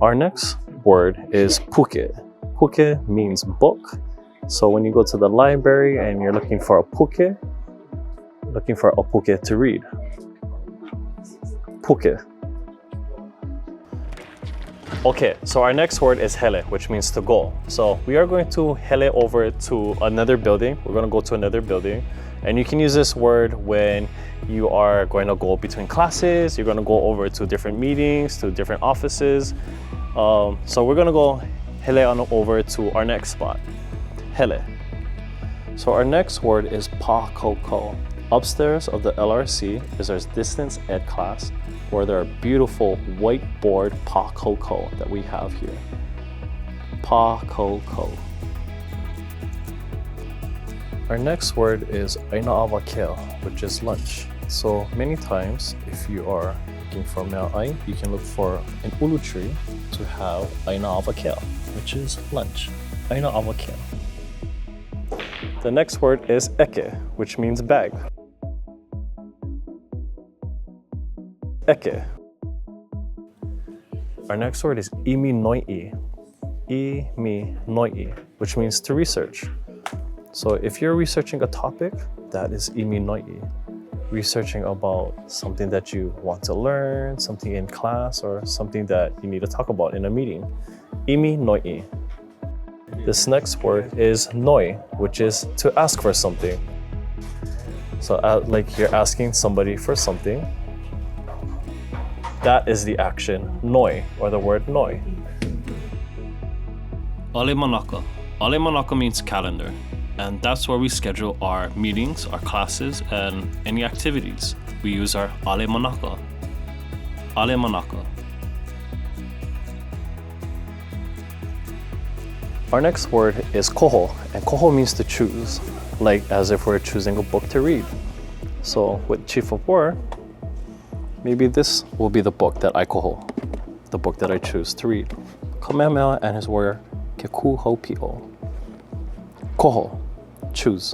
Our next word is puke. Puke means book. So when you go to the library and you're looking for a puke to read. Puke. Okay, so our next word is hele, which means to go. So we are going to hele over to another building. We're going to go to another building. And you can use this word when you are going to go between classes, you're going to go over to different meetings, to different offices. So we're going to go hele on over to our next spot, hele. So our next word is pa koko. Upstairs of the LRC is our distance ed class, where there are beautiful whiteboard pa koko that we have here. Pa koko. Our next word is aina avakel, which is lunch. So many times, if you are looking for mea'ai, you can look for an ulu tree to have aina avakel, which is lunch. Aina avakel. The next word is eke, which means bag. Eke. Our next word is imi noi'i. Imi noi'i, which means to research. So if you're researching a topic, that is imi noi'i. Researching about something that you want to learn, something in class, or something that you need to talk about in a meeting. Imi noi'i. This next word is noi, which is to ask for something. So like you're asking somebody for something. That is the action noi, or the word noi. Ale manaka. Ale manaka means calendar. And that's where we schedule our meetings, our classes, and any activities. We use our ale manaka. Ale manaka. Our next word is koho, and koho means to choose, like as if we're choosing a book to read. So with Chief of War, maybe this will be the book that I koho, the book that I choose to read. Kamehameha and his warrior, Ke Ku Hau Pi'o. Koho, choose.